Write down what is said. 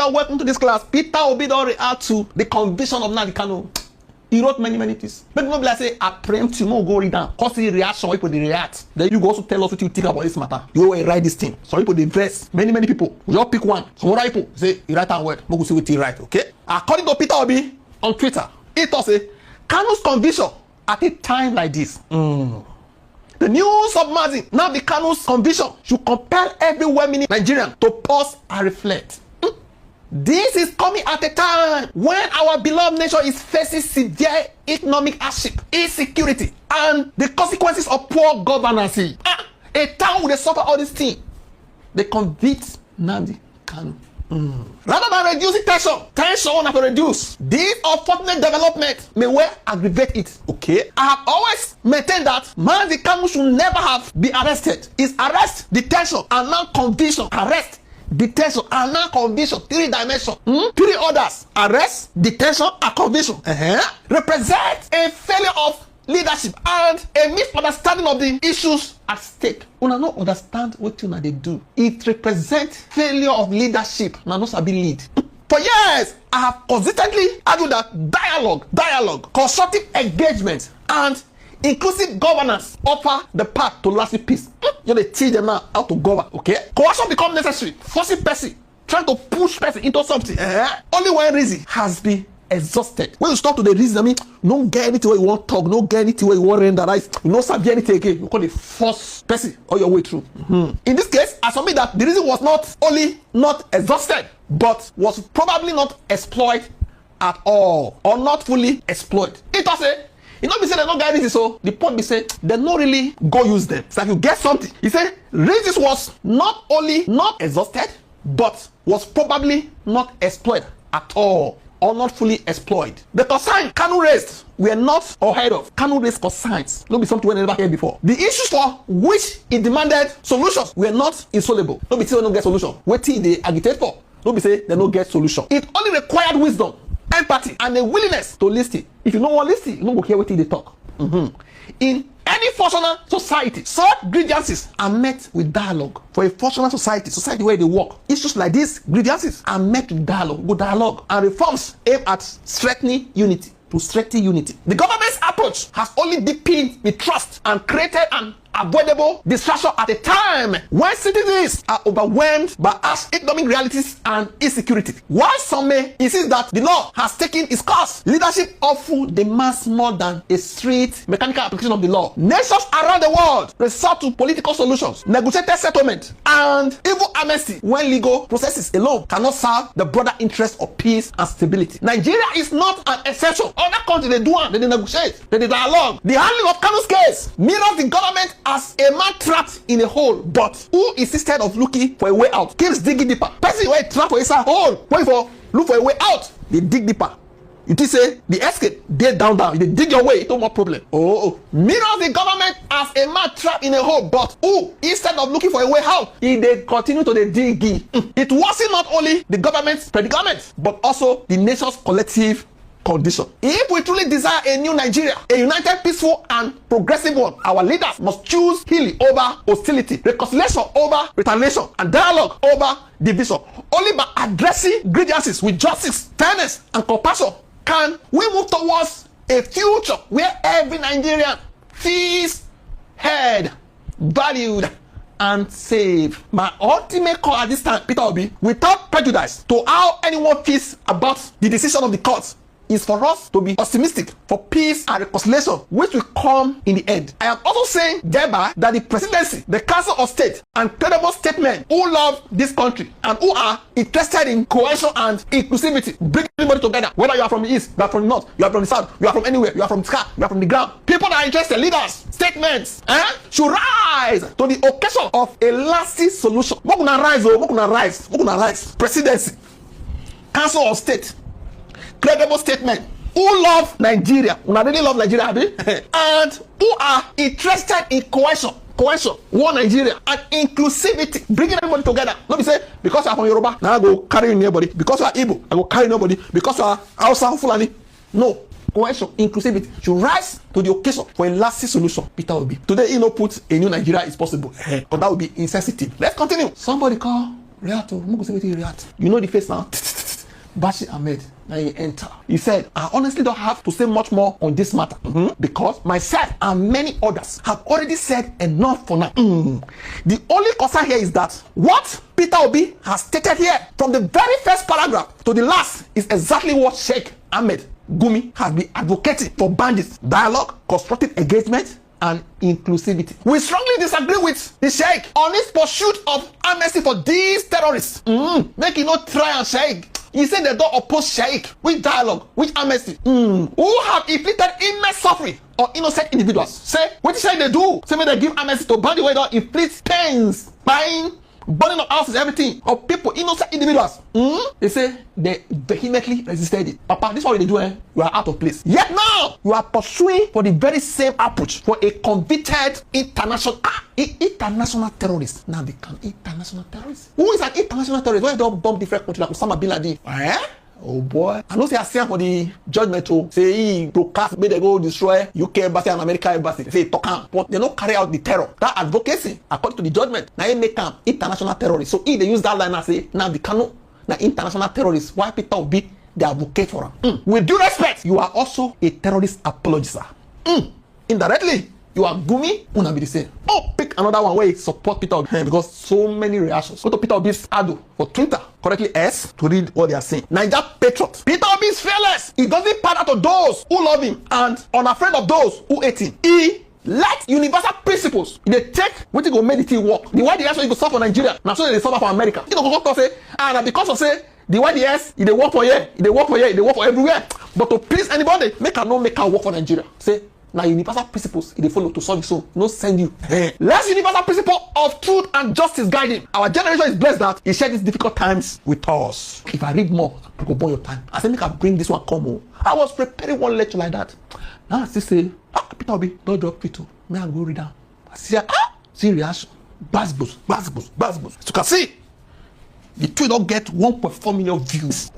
are welcome to this class. Peter Obi don react to the conviction of Nnamdi Kanu. He wrote many things. But no be like say I preempt you, no go read down. Cause the reaction, people they react. Then you go also tell us what you think about this matter. You go write this thing. Some people they dress. Many people. You just pick one. Some other people say you write a word. We go see what you write. Okay. According to Peter Obi on Twitter, it does say Kanu's conviction at a time like this. The news of Nnamdi Kanu's conviction should compel every well-meaning Nigerian to pause and reflect. This is coming at a time when our beloved nation is facing severe economic hardship, insecurity, and the consequences of poor governance. A town will suffer all these things. They convict Nnamdi Kanu. Rather than reducing tension have to reduce. This unfortunate development may well aggravate it. Okay, I have always maintained that Nnamdi Kanu should never have been arrested. His arrest, detention, and now conviction. Arrest, detention, and now conviction. 3 dimensions. 3 orders: arrest, detention, and conviction. Represent a failure of leadership and a misunderstanding of the issues at stake. Una no understand what una dey do. It represents failure of leadership. Una no sabi lead. For years, I have consistently argued that dialogue, constructive engagement, and inclusive governance offer the path to lasting peace. You dey teach them now how to govern. Okay, coercion become necessary. Forcing person, trying to push person into something. Only when reason has been exhausted. When you stop to the reason, I mean, no get anything where you want talk, no get anything where you want renderize, you no sabi anything again. You call the force person all your way through. In this case, I submit that the reason was not only not exhausted, but was probably not exploited at all, or not fully exploited. It was a, you know, be say they no get anything, so the point be say they no really go use them. So if you get something, he said reasons was not only not exhausted, but was probably not exploited at all, or not fully exploited. The concern Kanu raised were not unheard of. Kanu raised concerns. No be something we never heard before. The issues for which he demanded solutions were not insoluble. No be say we no get solution. Wetin they agitate for? No be say they no get solution. It only required wisdom, empathy, and a willingness to listen. If you no want listen, you no go hear wetin they talk. In any functional society, such grievances are met with dialogue. For a functional society where they work, issues like these grievances are met with dialogue, and reforms aim at strengthening unity. The government's approach has only deepened the trust and created an avoidable distraction at a time when citizens are overwhelmed by harsh economic realities and insecurity. While some may insist that the law has taken its course, leadership often demands more than a strict mechanical application of the law. Nations around the world resort to political solutions, negotiated settlement, and even amnesty when legal processes alone cannot serve the broader interest of peace and stability. Nigeria is not an exception. Other countries, they do one, they negotiate, they dialogue. The handling of Kanu's case mirrors the government as a man trapped in a hole, but who insisted of looking for a way out keeps digging deeper. Person wey trap for inside hole, wait for look for a way out, they dig deeper. You think say the escape dey down, you dig your way into more problem. Mirrors the government as a man trapped in a hole, but who instead of looking for a way out, they continue to dig in. It wasn't not only the government's predicament, but also the nation's collective condition. If we truly desire a new Nigeria, a united, peaceful, and progressive one, our leaders must choose healing over hostility, reconciliation over retaliation, and dialogue over division. Only by addressing grievances with justice, fairness, and compassion can we move towards a future where every Nigerian feels heard, valued, and safe. My ultimate call at this time, Peter Obi, without prejudice to how anyone feels about the decision of the courts, is for us to be optimistic for peace and reconciliation, which will come in the end. I am also saying thereby that the presidency, the council of state, and credible statesmen who love this country and who are interested in cohesion and inclusivity, bring everybody together. Whether you are from the east, you are from the north, you are from the south, you are from anywhere, you are from the sky, you are from the ground. People that are interested, leaders, statements, should rise to the occasion of a lasting solution. What gonna rise? Presidency, council of state, credible statement, who love Nigeria, who really love Nigeria, and who are interested in cohesion, one Nigeria, and inclusivity, bringing everybody together. Not be say because you are from Yoruba, now I go carry nobody. Because you are Igbo, I go carry nobody. Because you are Hausa, Fulani. No, cohesion, inclusivity should rise to the occasion for a lasting solution. Peter Obi. Today, he no put a new Nigeria is possible, but that would be insensitive. Let's continue. Somebody call Reato. React. You know the face now. Bashir Ahmed, now he enter. He said, I honestly don't have to say much more on this matter because myself and many others have already said enough for now. The only concern here is that what Peter Obi has stated here from the very first paragraph to the last is exactly what Sheikh Ahmed Gumi has been advocating for bandits, dialogue, constructive engagement, and inclusivity. We strongly disagree with the Sheikh on his pursuit of amnesty for these terrorists. Make you not try and Sheikh. He said they don't oppose Sheikh with dialogue, with amnesty. Who have inflicted immense suffering on innocent individuals. Say, what Sheikh they do? Say, when they give amnesty to bandits where they inflict pains, pain, burning of houses, everything of people, innocent individuals. They say they vehemently resisted it. Papa, this is what they do. You are out of place. Yet now you are pursuing for the very same approach for a convicted international terrorist. Now become international terrorist. Who is an international terrorist? Why don't bomb different countries like Osama bin Laden? Oh boy. I know say I see for the judgment to say he broadcast, may they go destroy UK embassy and American embassy. They say talk am, but they don't carry out the terror. That advocacy, according to the judgment, now he make them international terrorists. So if they use that line and say, now the Kano, now international terrorists, why Peter Obi they advocate for them? With due respect, you are also a terrorist apologist. Indirectly, you are Gumi, una be the same. Oh, pick another one where you support Peter Obi because so many reactions. Go to Peter Obi's ado for Twitter, correctly S, to read what they are saying. Niger Patriot. Peter Obi is fearless. He doesn't pander to those who love him and unafraid of those who hate him. He let universal principles they take what you go make the thing work. The YDS you go solve for Nigeria. Now so they solve for America. You know, go say, and because of say the YDS, they work for here, they work for here, they work for everywhere. But to please anybody, make her no make her work for Nigeria. Say now universal principles they follow to solve it, so no send you. Let's universal principle of truth and justice guide him. Our generation is blessed that he shared these difficult times with us. If I read more, I go burn your time. I said make I bring this one come home. I was preparing one lecture like that. Now I still say, Peter Obi, don't drop Peter. May I go read down. I see reaction. Basbos. As you can see, the tweet don't get 1.4 million views.